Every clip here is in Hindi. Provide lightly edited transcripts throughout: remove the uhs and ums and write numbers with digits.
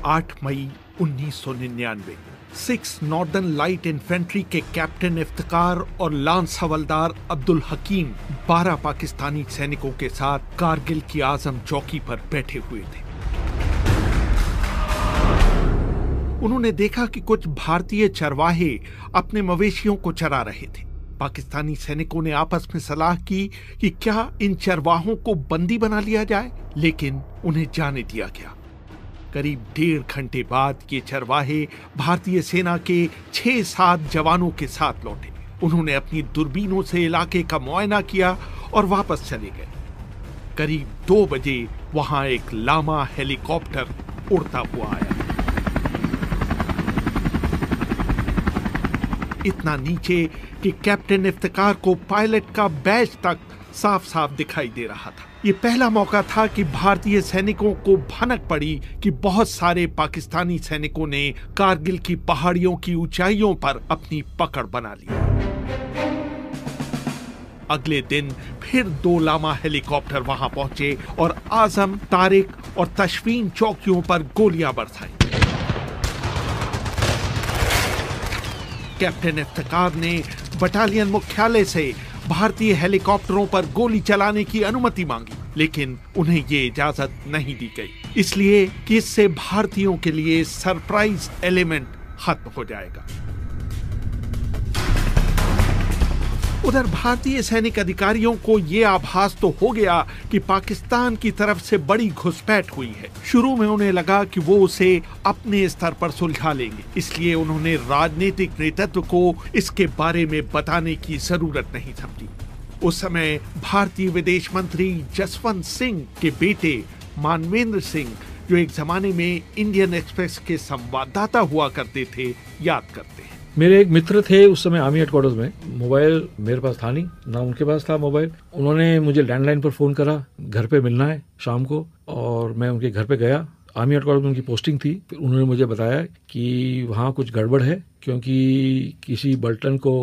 8 मई 1999 6 नॉर्दर्न लाइट इन्फेंट्री के कैप्टन इफ्तिकार और लांस हवलदार अब्दुल हकीम 12 पाकिस्तानी सैनिकों के साथ कारगिल की आजम चौकी पर बैठे हुए थे। उन्होंने देखा कि कुछ भारतीय चरवाहे अपने मवेशियों को चरा रहे थे। पाकिस्तानी सैनिकों ने आपस में सलाह की कि क्या इन चरवाहों को बंदी बना लिया जाए, लेकिन उन्हें जाने दिया गया। करीब 1.5 घंटे बाद ये चरवाहे भारतीय सेना के 6-7 जवानों के साथ लौटे। उन्होंने अपनी दूरबीनों से इलाके का मुआयना किया और वापस चले गए। करीब 2 बजे वहां एक लामा हेलीकॉप्टर उड़ता हुआ आया। इतना नीचे कि कैप्टन इफ्तिकार को पायलट का बैज तक साफ साफ दिखाई दे रहा था। ये पहला मौका था कि भारतीय सैनिकों को भनक पड़ी कि बहुत सारे पाकिस्तानी सैनिकों ने कारगिल की पहाड़ियों की ऊंचाइयों पर अपनी पकड़ बना ली। अगले दिन फिर 2 लामा हेलीकॉप्टर वहां पहुंचे और आजम, तारिक और तशफीन चौकियों पर गोलियां बरसाई। कैप्टन इफ्तिकार ने बटालियन मुख्यालय से भारतीय हेलीकॉप्टरों पर गोली चलाने की अनुमति मांगी, लेकिन उन्हें ये इजाजत नहीं दी गई, इसलिए कि इससे भारतीयों के लिए सरप्राइज एलिमेंट खत्म हो जाएगा। उधर भारतीय सैनिक अधिकारियों को यह आभास तो हो गया कि पाकिस्तान की तरफ से बड़ी घुसपैठ हुई है। शुरू में उन्हें लगा कि वो उसे अपने स्तर पर सुलझा लेंगे, इसलिए उन्होंने राजनीतिक नेतृत्व को इसके बारे में बताने की जरूरत नहीं समझी। उस समय भारतीय विदेश मंत्री जसवंत सिंह के बेटे मानवेंद्र सिंह, जो एक जमाने में इंडियन एक्सप्रेस के संवाददाता हुआ करते थे, याद करते हैं। मेरे एक मित्र थे उस समय आर्मी हेडक्वार्टर्स में। मोबाइल मेरे पास था नहीं, ना उनके पास था मोबाइल। उन्होंने मुझे लैंडलाइन पर फोन करा, घर पे मिलना है शाम को, और मैं उनके घर पे गया। आर्मी हेडक्वार्टर्स में उनकी पोस्टिंग थी। फिर उन्होंने मुझे बताया कि वहाँ कुछ गड़बड़ है, क्योंकि किसी बल्टन को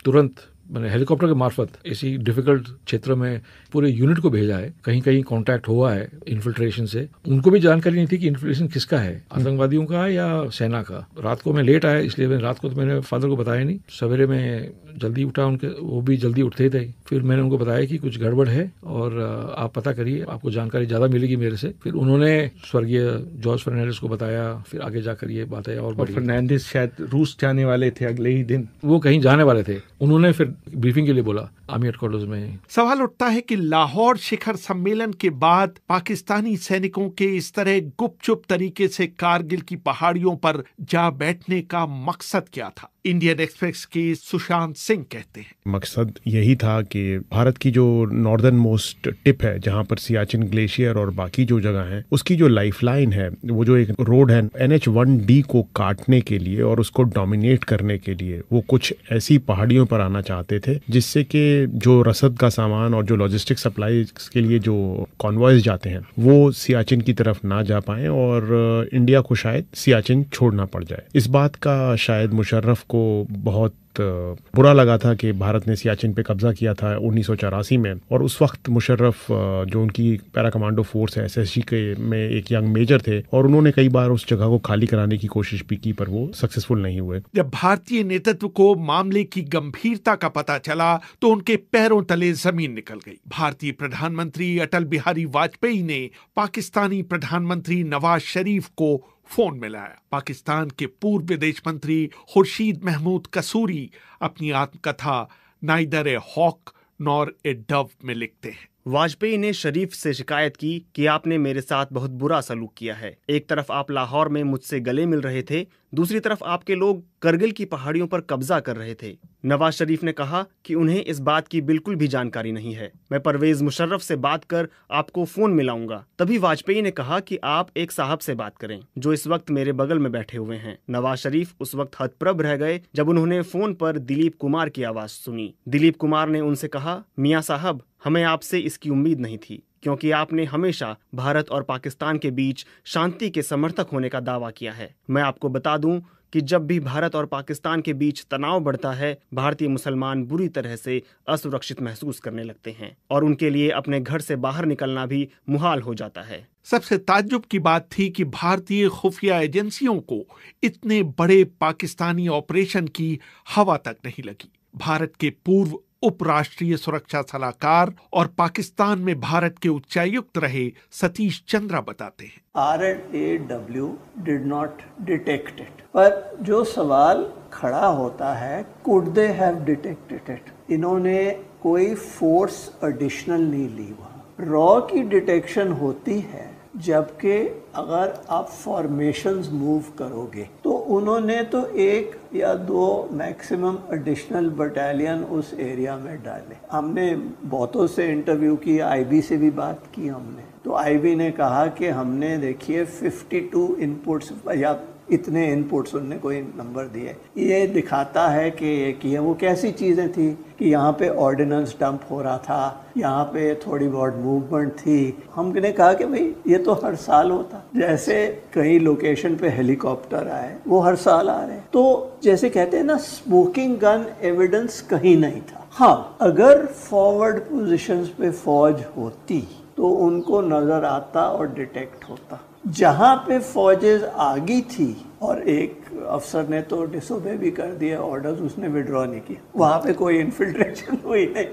तुरंत मैंने हेलीकॉप्टर के मार्फत ऐसी डिफिकल्ट क्षेत्र में पूरे यूनिट को भेजा है। कहीं कहीं कांटेक्ट हुआ है इन्फिल्ट्रेशन से। उनको भी जानकारी नहीं थी कि इन्फिल्ट्रेशन किसका है, आतंकवादियों का या सेना का। रात को मैं लेट आया, इसलिए रात को तो मैंने फादर को बताया नहीं। सवेरे में जल्दी उठा, उनके वो भी जल्दी उठते थे। फिर मैंने उनको बताया कि कुछ गड़बड़ है और आप पता करिए, आपको जानकारी ज्यादा मिलेगी मेरे से। फिर उन्होंने स्वर्गीय जॉर्ज फर्नांडिस को बताया। फिर आगे जाकर ये बातें और फर्नांडिस शायद रूस जाने वाले थे अगले ही दिन, वो कहीं जाने वाले थे। उन्होंने फिर ब्रीफिंग के लिए बोला आर्मी हेडक्वार्टर्स में। सवाल उठता है कि लाहौर शिखर सम्मेलन के बाद पाकिस्तानी सैनिकों के इस तरह गुपचुप तरीके से कारगिल की पहाड़ियों पर जा बैठने का मकसद क्या था। इंडियन एक्सप्रेस के सुशांत सिंह कहते हैं, मकसद यही था कि भारत की जो नॉर्दर्न मोस्ट टिप है, जहां पर सियाचिन ग्लेशियर और बाकी जो जगह है, उसकी जो लाइफलाइन है, वो जो एक रोड है NH-1D को काटने के लिए और उसको डोमिनेट करने के लिए, वो कुछ ऐसी पहाड़ियों पर आना चाहते थे जिससे कि जो रसद का सामान और जो लॉजिस्टिक सप्लाई के लिए जो कॉन्वॉयज जाते हैं, वो सियाचिन की तरफ ना जा पाए और इंडिया को शायद सियाचिन छोड़ना पड़ जाए। इस बात का शायद मुशर्रफ को बहुत बुरा लगा था कि भारत ने सियाचिन पे कब्जा किया था 1984 में, और उस वक्त मुशर्रफ जो उनकी पैरा कमांडो फोर्स है SSG के में एक यंग मेजर थे, और उन्होंने कई बार उस जगह को खाली कराने की कोशिश भी की, पर वो सक्सेसफुल नहीं हुए। जब भारतीय नेतृत्व को मामले की गंभीरता का पता चला तो उनके पैरों तले जमीन निकल गई। भारतीय प्रधानमंत्री अटल बिहारी वाजपेयी ने पाकिस्तानी प्रधानमंत्री नवाज शरीफ को फोन मिलाया। पाकिस्तान के पूर्व विदेश मंत्री खुर्शीद महमूद कसूरी अपनी आत्मकथा neither a hawk nor a dove में लिखते हैं, वाजपेयी ने शरीफ से शिकायत की कि आपने मेरे साथ बहुत बुरा सलूक किया है। एक तरफ आप लाहौर में मुझसे गले मिल रहे थे, दूसरी तरफ आपके लोग करगिल की पहाड़ियों पर कब्जा कर रहे थे। नवाज शरीफ ने कहा कि उन्हें इस बात की बिल्कुल भी जानकारी नहीं है। मैं परवेज मुशर्रफ से बात कर आपको फोन मिलाऊंगा। तभी वाजपेयी ने कहा कि आप एक साहब से बात करें जो इस वक्त मेरे बगल में बैठे हुए हैं। नवाज शरीफ उस वक्त हतप्रभ रह गए जब उन्होंने फोन पर दिलीप कुमार की आवाज सुनी। दिलीप कुमार ने उनसे कहा, मियां साहब, हमें आपसे इसकी उम्मीद नहीं थी, क्योंकि आपने हमेशा भारत और पाकिस्तान के बीच शांति के समर्थक होने का दावा किया है। मैं आपको बता दूं कि जब भी भारत और पाकिस्तान के बीच तनाव बढ़ता है, भारतीय मुसलमान बुरी तरह से असुरक्षित महसूस करने लगते हैं और उनके लिए अपने घर से बाहर निकलना भी मुहाल हो जाता है। सबसे ताज्जुब की बात थी कि भारतीय खुफिया एजेंसियों को इतने बड़े पाकिस्तानी ऑपरेशन की हवा तक नहीं लगी। भारत के पूर्व उपराष्ट्रीय सुरक्षा सलाहकार और पाकिस्तान में भारत के उच्चायुक्त रहे सतीश चंद्रा बताते हैं, RNAW did not detect it। पर जो सवाल खड़ा होता है, could they have detected it? इन्होंने कोई फोर्स एडिशनल नहीं ली वहाँ। रॉ की डिटेक्शन होती है जबकि अगर आप फॉर्मेशंस मूव करोगे, तो उन्होंने तो 1 या 2 मैक्सिमम एडिशनल बटालियन उस एरिया में डाले। हमने बहुतों से इंटरव्यू की, आईबी से भी बात की हमने, तो आईबी ने कहा कि हमने देखिए 52 इनपुट्स या इतने इनपुट्स उनने कोई नंबर दिए, ये दिखाता है कि ये किए। वो कैसी चीज़ें थी कि यहाँ पे ऑर्डिनेंस डंप हो रहा था, यहाँ पे थोड़ी बहुत मूवमेंट थी। हमने कहा कि भाई ये तो हर साल होता, जैसे कई लोकेशन पे हेलीकॉप्टर आए, वो हर साल आ रहे हैं। तो जैसे कहते हैं ना, स्मोकिंग गन एविडेंस कहीं नहीं था। हाँ, अगर फॉरवर्ड पोजीशंस पे फौज होती तो उनको नजर आता और डिटेक्ट होता। जहाँ पे फौजेज आगी थी और एक अफसर ने तो डिसोबे भी कर दिया ऑर्डर्स, उसने विड्रॉ नहीं किया, वहाँ पे कोई इन्फिल्ट्रेशन हुई नहीं।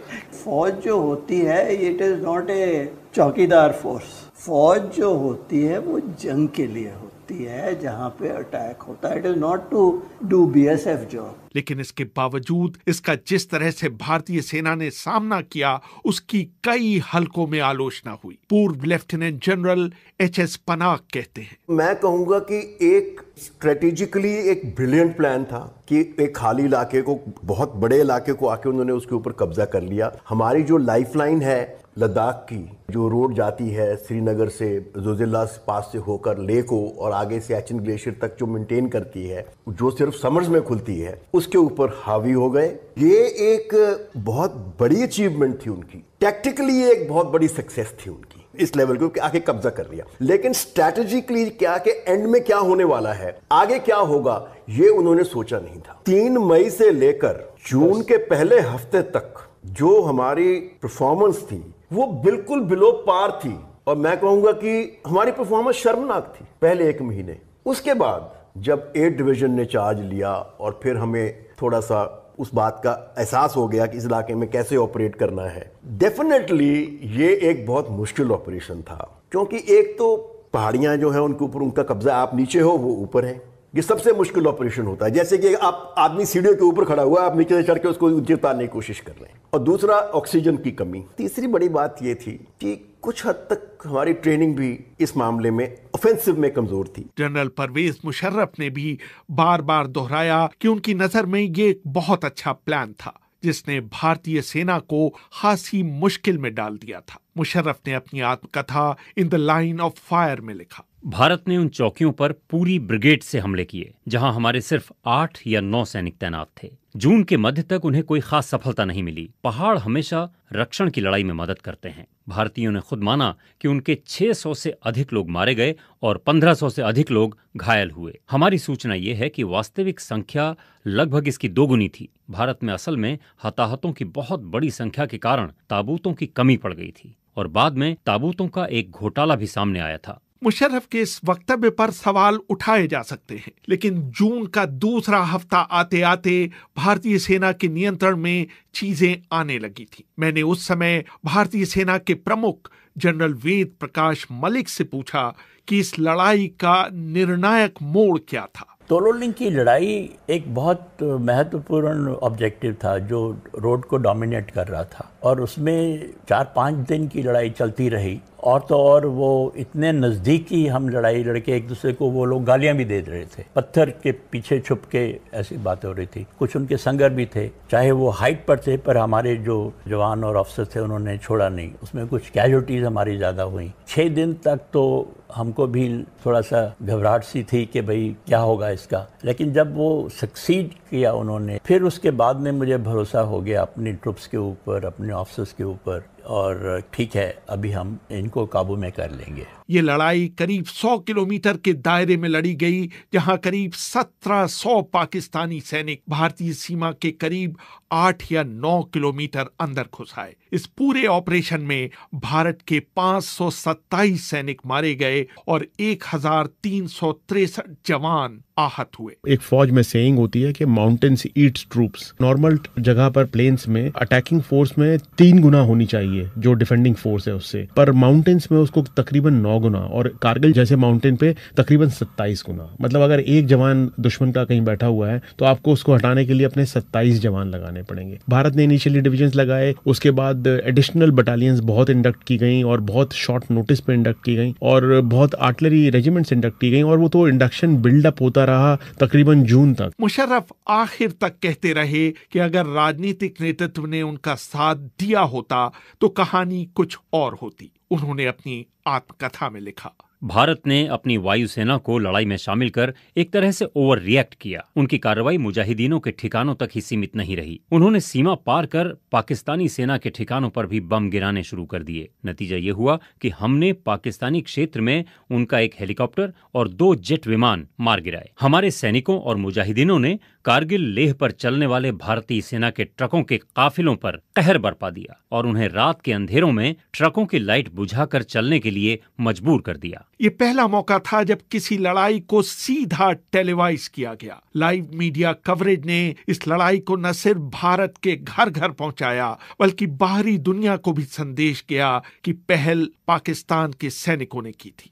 फौज जो होती है, इट इज़ नॉट ए चौकीदार फोर्स। फौज जो होती है वो जंग के लिए होती है, जहाँ पे अटैक होता है। It is not to do BSF job. लेकिन इसके बावजूद इसका जिस तरह से भारतीय सेना ने सामना किया, उसकी कई हलकों में आलोचना हुई। पूर्व लेफ्टिनेंट जनरल HS पनाग कहते हैं, मैं कहूंगा कि एक स्ट्रेटेजिकली एक ब्रिलियंट प्लान था कि एक खाली इलाके को, बहुत बड़े इलाके को आके उन्होंने उसके ऊपर कब्जा कर लिया। हमारी जो लाइफलाइन है लद्दाख की, जो रोड जाती है श्रीनगर से जोजिला पास से होकर लेह को और आगे सियाचिन ग्लेशियर तक जो मेंटेन करती है, जो सिर्फ समर्स में खुलती है, उसके ऊपर हावी हो गए। ये एक बहुत बड़ी अचीवमेंट थी उनकी, टैक्टिकली एक बहुत बड़ी सक्सेस थी उनकी, इस लेवल को आके कब्जा कर लिया। लेकिन स्ट्रैटेजिकली क्या कि एंड में क्या होने वाला है, आगे क्या होगा, ये उन्होंने सोचा नहीं था। 3 मई से लेकर जून के पहले हफ्ते तक जो हमारी परफॉर्मेंस थी वो बिल्कुल बिलो पार थी, और मैं कहूंगा कि हमारी परफॉर्मेंस शर्मनाक थी पहले 1 महीने। उसके बाद जब 8 डिवीजन ने चार्ज लिया और फिर हमें थोड़ा सा उस बात का एहसास हो गया कि इस इलाके में कैसे ऑपरेट करना है, डेफिनेटली ये एक बहुत मुश्किल ऑपरेशन था। क्योंकि एक तो पहाड़ियां जो है उनके ऊपर उनका कब्जा, आप नीचे हो वो ऊपर है, ये सबसे मुश्किल ऑपरेशन होता है। जैसे कि आप आदमी सीढ़ियों के ऊपर खड़ा हुआ है, आप नीचे से चढ़ के उसको नीचे उतारने की कोशिश कर रहे हैं। और दूसरा ऑक्सीजन की कमी। तीसरी बड़ी बात ये थी कि कुछ हद तक हमारी ट्रेनिंग भी इस मामले में ऑफेंसिव में कमजोर थी। जनरल परवेज मुशर्रफ ने भी बार बार दोहराया कि उनकी नजर में ये एक बहुत अच्छा प्लान था जिसने भारतीय सेना को खासी मुश्किल में डाल दिया था। मुशर्रफ ने अपनी आत्मकथा in the line of fire में लिखा, भारत ने उन चौकियों पर पूरी ब्रिगेड से हमले किए जहां हमारे सिर्फ 8 या 9 सैनिक तैनात थे। जून के मध्य तक उन्हें कोई खास सफलता नहीं मिली। पहाड़ हमेशा रक्षण की लड़ाई में मदद करते हैं। भारतीयों ने खुद माना कि उनके 600 से अधिक लोग मारे गए और 1500 से अधिक लोग घायल हुए। हमारी सूचना ये है कि वास्तविक संख्या लगभग इसकी दोगुनी थी। भारत में असल में हताहतों की बहुत बड़ी संख्या के कारण ताबूतों की कमी पड़ गई थी और बाद में ताबूतों का एक घोटाला भी सामने आया था। मुशर्रफ के इस वक्तव्य पर सवाल उठाए जा सकते हैं, लेकिन जून का दूसरा हफ्ता आते आते भारतीय सेना के नियंत्रण में चीजें आने लगी थी। मैंने उस समय भारतीय सेना के प्रमुख जनरल वेद प्रकाश मलिक से पूछा कि इस लड़ाई का निर्णायक मोड़ क्या था। तोलोलिंग की लड़ाई एक बहुत महत्वपूर्ण ऑब्जेक्टिव था जो रोड को डोमिनेट कर रहा था, और उसमें 4-5 दिन की लड़ाई चलती रही। और तो और वो इतने नज़दीकी हम लड़ाई लड़के एक दूसरे को, वो लोग गालियां भी दे रहे थे, पत्थर के पीछे छुप के ऐसी बातें हो रही थी। कुछ उनके संगर भी थे, चाहे वो हाइट पर थे, पर हमारे जो जवान और अफसर थे उन्होंने छोड़ा नहीं। उसमें कुछ कैजुअल्टीज हमारी ज़्यादा हुई। 6 दिन तक तो हमको भी थोड़ा सा घबराहट सी थी कि भाई क्या होगा इसका, लेकिन जब वो सक्सीड किया उन्होंने, फिर उसके बाद में मुझे भरोसा हो गया अपनी ट्रुप्स के ऊपर, अपने ऑफिसर्स के ऊपर। और ठीक है, अभी हम इनको काबू में कर लेंगे। ये लड़ाई करीब 100 किलोमीटर के दायरे में लड़ी गई, जहां करीब 1700 पाकिस्तानी सैनिक भारतीय सीमा के करीब 8 या 9 किलोमीटर अंदर घुस आए। इस पूरे ऑपरेशन में भारत के 527 सैनिक मारे गए और 1363 जवान आहत हुए। एक फौज में सेइंग होती है कि माउंटेन्स ईट्स ट्रूप्स। नॉर्मल जगह पर प्लेन्स में अटैकिंग फोर्स में 3 गुना होनी चाहिए जो डिफेंडिंग फोर्स है उससे, पर माउंटेन्स में उसको तकरीबन 9 गुना, और कारगिल जैसे माउंटेन पे तकरीबन 27 गुना। मतलब अगर एक जवान दुश्मन का कहीं बैठा हुआ है तो आपको उसको हटाने के लिए अपने 27 जवान लगाने पड़ेंगे। भारत ने इनिशियली डिविजन्स लगाए, उसके बाद एडिशनल बटालियंस बहुत इंडक्ट की गई और बहुत शॉर्ट नोटिस पे इंडक्ट की गई और बहुत आर्टिलरी रेजिमेंट्स इंडक्ट की गई, और वो तो इंडक्शन बिल्डअप होता रहा तकरीबन जून तक। मुशर्रफ आखिर तक कहते रहे कि अगर राजनीतिक नेतृत्व ने उनका साथ दिया होता तो कहानी कुछ और होती। उन्होंने अपनी आत्मकथा में लिखा, भारत ने अपनी वायुसेना को लड़ाई में शामिल कर एक तरह से ओवर रिएक्ट किया। उनकी कार्रवाई मुजाहिदीनों के ठिकानों तक ही सीमित नहीं रही। उन्होंने सीमा पार कर पाकिस्तानी सेना के ठिकानों पर भी बम गिराने शुरू कर दिए। नतीजा ये हुआ कि हमने पाकिस्तानी क्षेत्र में उनका एक हेलीकॉप्टर और 2 जेट विमान मार गिराए। हमारे सैनिकों और मुजाहिदीनों ने कारगिल लेह पर चलने वाले भारतीय सेना के ट्रकों के काफिलों पर कहर बरपा दिया और उन्हें रात के अंधेरों में ट्रकों की लाइट बुझाकर चलने के लिए मजबूर कर दिया। ये पहला मौका था जब किसी लड़ाई को सीधा टेलीवाइज किया गया। लाइव मीडिया कवरेज ने इस लड़ाई को न सिर्फ भारत के घर घर पहुंचाया, बल्कि बाहरी दुनिया को भी संदेश गया कि पहल पाकिस्तान के सैनिकों ने की थी।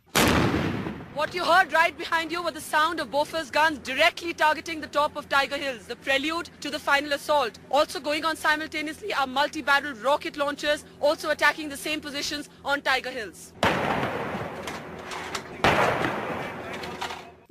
What you heard right behind you were the sound of Bofors guns directly targeting the top of Tiger Hills, the prelude to the final assault. Also going on simultaneously are multi-barrel rocket launchers also attacking the same positions on Tiger Hills.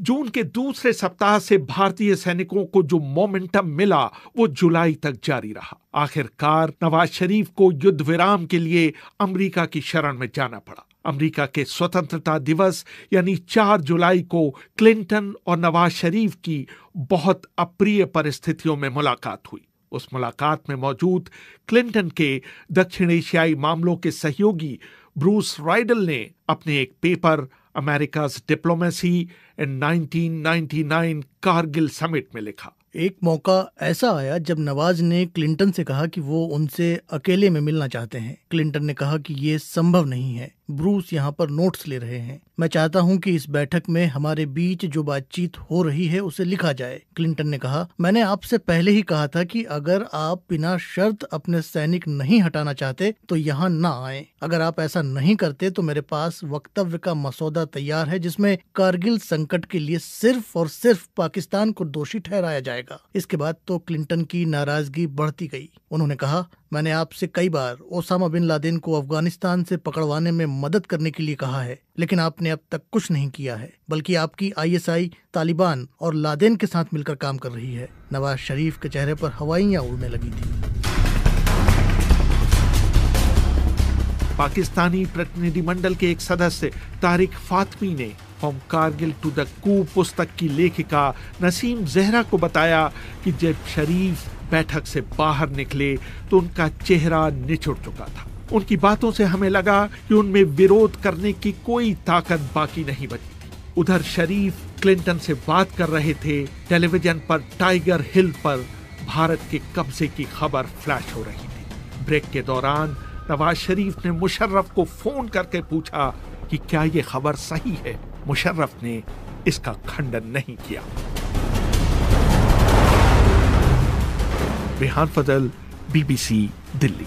जून के दूसरे सप्ताह से भारतीय सैनिकों को जो मोमेंटम मिला वो जुलाई तक जारी रहा। आखिरकार नवाज शरीफ को युद्ध विराम के लिए अमेरिका की शरण में जाना पड़ा। अमेरिका के स्वतंत्रता दिवस यानी 4 जुलाई को क्लिंटन और नवाज शरीफ की बहुत अप्रिय परिस्थितियों में मुलाकात हुई। उस मुलाकात में मौजूद क्लिंटन के दक्षिण एशियाई मामलों के सहयोगी ब्रूस राइडल ने अपने एक पेपर अमेरिकाज डिप्लोमेसी इन 1999 कारगिल समिट में लिखा, एक मौका ऐसा आया जब नवाज ने क्लिंटन से कहा कि वो उनसे अकेले में मिलना चाहते हैं। क्लिंटन ने कहा कि ये संभव नहीं है। ब्रूस यहाँ पर नोट्स ले रहे हैं। मैं चाहता हूँ कि इस बैठक में हमारे बीच जो बातचीत हो रही है उसे लिखा जाए। क्लिंटन ने कहा, मैंने आपसे पहले ही कहा था कि अगर आप बिना शर्त अपने सैनिक नहीं हटाना चाहते तो यहाँ ना आए। अगर आप ऐसा नहीं करते तो मेरे पास वक्तव्य का मसौदा तैयार है जिसमें कारगिल संकट के लिए सिर्फ और सिर्फ पाकिस्तान को दोषी ठहराया जाएगा। इसके बाद तो क्लिंटन की नाराजगी बढ़ती गई। उन्होंने कहा, मैंने आपसे कई बार ओसामा बिन लादेन को अफगानिस्तान से पकड़वाने में मदद करने के लिए कहा है, लेकिन आपने अब तक कुछ नहीं किया है, बल्कि आपकी आईएसआई तालिबान और लादेन के साथ मिलकर काम कर रही है। नवाज शरीफ के चेहरे पर हवाइयां उड़ने लगी थी। पाकिस्तानी प्रतिनिधिमंडल के एक सदस्य तारिक फातमी ने फ्रॉम कारगिल टू द कू पुस्तक की लेखिका नसीम जहरा को बताया कि जब शरीफ बैठक से बाहर निकले तो उनका चेहरा निचुड़ चुका था। उनकी बातों से हमें लगा कि उनमें विरोध करने की कोई ताकत बाकी नहीं बची थी। उधर शरीफ क्लिंटन से बात कर रहे थे। टेलीविजन पर टाइगर हिल पर भारत के कब्जे की खबर फ्लैश हो रही थी। ब्रेक के दौरान नवाज शरीफ ने मुशर्रफ को फोन करके पूछा कि क्या ये खबर सही है। मुशर्रफ ने इसका खंडन नहीं किया। रेहान फजल, BBC, दिल्ली।